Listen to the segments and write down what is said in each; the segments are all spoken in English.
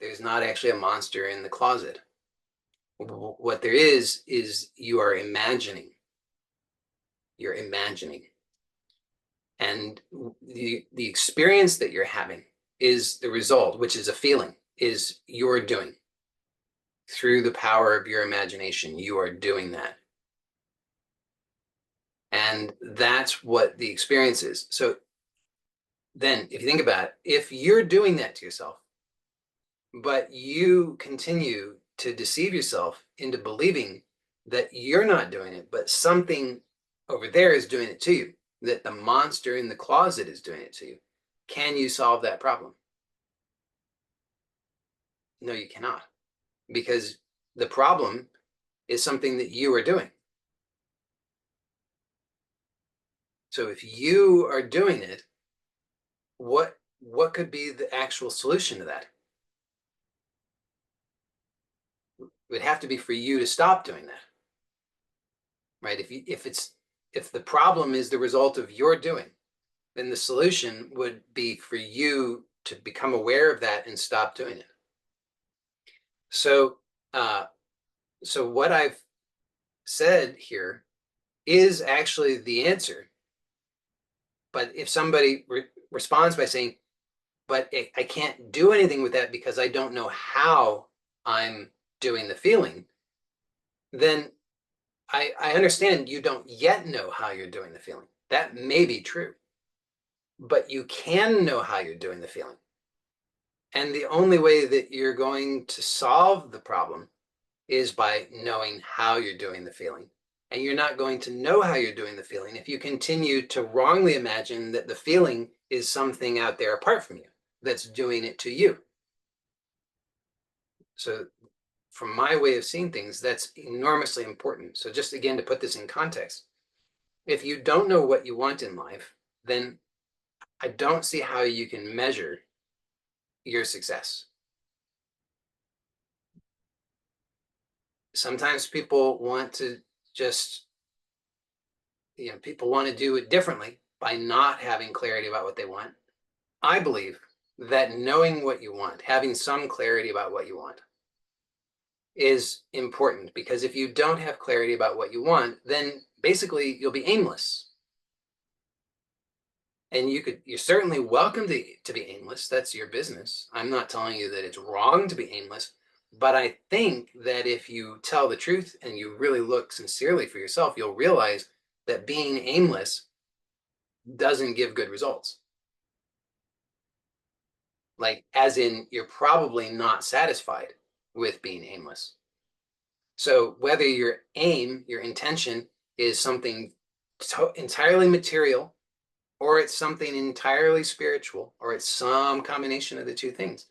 There's not actually a monster in the closet. What there is you are imagining. You're imagining. And the experience that you're having is the result, which is a feeling, is you're doing. Through the power of your imagination, you are doing that. And that's what the experience is. So then, if you think about it, if you're doing that to yourself, but you continue to deceive yourself into believing that you're not doing it, but something over there is doing it to you, that the monster in the closet is doing it to you, can you solve that problem? No, you cannot, because the problem is something that you are doing. So if you are doing it, what could be the actual solution to that? It would have to be for you to stop doing that, right? If the problem is the result of your doing, then the solution would be for you to become aware of that and stop doing it. So, uh, so what I've said here is actually the answer. But if somebody responds by saying, but I can't do anything with that because I don't know how I'm doing the feeling, then I understand you don't yet know how you're doing the feeling. That may be true, but you can know how you're doing the feeling. And the only way that you're going to solve the problem is by knowing how you're doing the feeling. And you're not going to know how you're doing the feeling if you continue to wrongly imagine that the feeling is something out there apart from you that's doing it to you. So from my way of seeing things, that's enormously important. So just again, to put this in context, if you don't know what you want in life, then I don't see how you can measure your success. Sometimes people want to just, people want to do it differently by not having clarity about what they want. I believe that knowing what you want, having some clarity about what you want, is important, because if you don't have clarity about what you want, then basically you'll be aimless. And you're certainly welcome to be aimless. That's your business. I'm not telling you that it's wrong to be aimless, but I think that if you tell the truth and you really look sincerely for yourself, you'll realize that being aimless doesn't give good results. Like, as in, you're probably not satisfied with being aimless. So whether your aim, your intention is something entirely material, or it's something entirely spiritual, or it's some combination of the two things,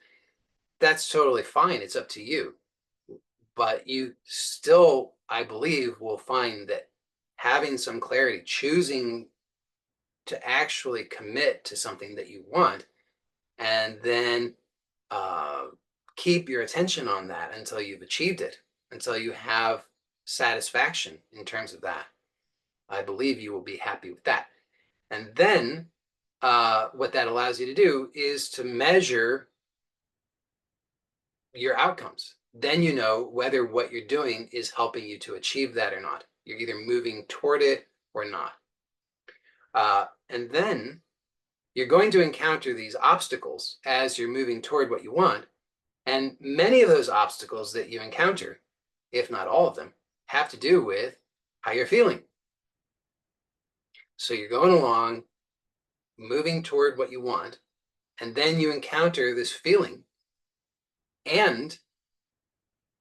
that's totally fine. It's up to you. But you still, I believe, will find that having some clarity, choosing to actually commit to something that you want, and then keep your attention on that until you've achieved it, until you have satisfaction in terms of that, I believe you will be happy with that. And then what that allows you to do is to measure your outcomes. Then you know whether what you're doing is helping you to achieve that or not. You're either moving toward it or not. And then you're going to encounter these obstacles as you're moving toward what you want. And many of those obstacles that you encounter, if not all of them, have to do with how you're feeling. So you're going along, moving toward what you want, and then you encounter this feeling. And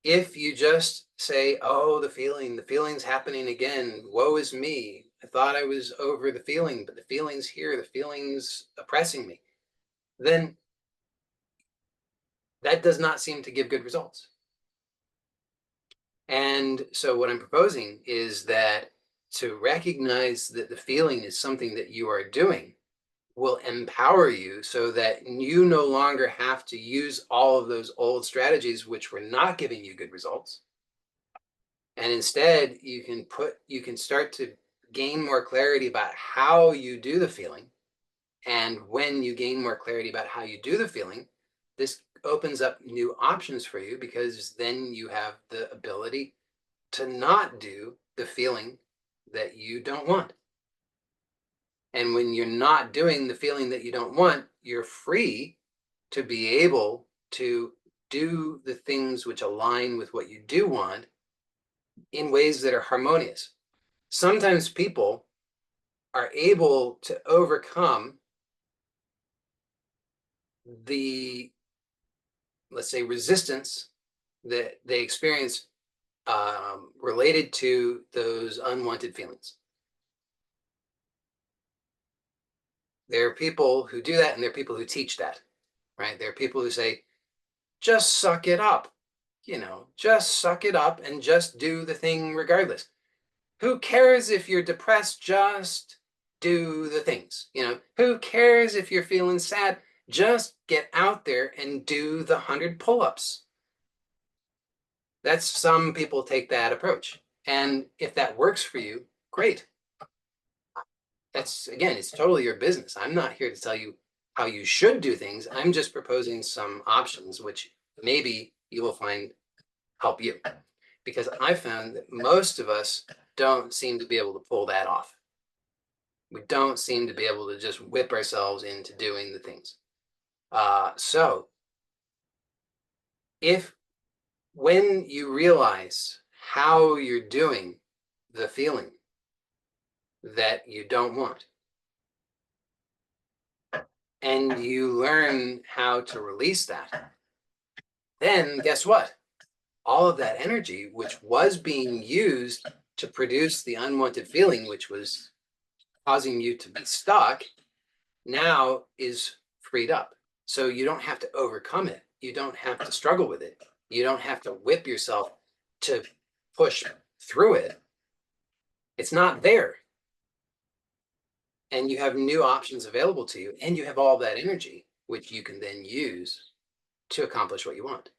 if you just say, oh, the feeling's happening again, woe is me, I thought I was over the feeling, but the feeling's here, the feeling's oppressing me, then that does not seem to give good results. And so what I'm proposing is that to recognize that the feeling is something that you are doing will empower you so that you no longer have to use all of those old strategies which were not giving you good results. And instead, you can start to gain more clarity about how you do the feeling. And when you gain more clarity about how you do the feeling, this opens up new options for you, because then you have the ability to not do the feeling that you don't want. And when you're not doing the feeling that you don't want, you're free to be able to do the things which align with what you do want in ways that are harmonious. Sometimes people are able to overcome the, let's say, resistance that they experience related to those unwanted feelings. There are people who do that, and there are people who teach that, right? There are people who say, just suck it up, just suck it up and just do the thing regardless. Who cares if you're depressed? Just do the things. Who cares if you're feeling sad? Just get out there and do the 100 pull-ups. That's, some people take that approach. And if that works for you, great. That's, again, it's totally your business. I'm not here to tell you how you should do things. I'm just proposing some options which maybe you will find help you. Because I found that most of us don't seem to be able to pull that off. We don't seem to be able to just whip ourselves into doing the things. So when you realize how you're doing the feeling that you don't want, and you learn how to release that, then guess what? All of that energy, which was being used to produce the unwanted feeling, which was causing you to be stuck, now is freed up. So you don't have to overcome it. You don't have to struggle with it. You don't have to whip yourself to push through it. It's not there. And you have new options available to you, and you have all that energy, which you can then use to accomplish what you want.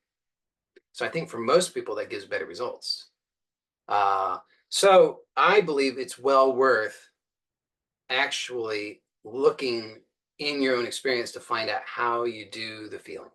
So I think for most people, that gives better results. So I believe it's well worth actually looking in your own experience to find out how you do the feeling.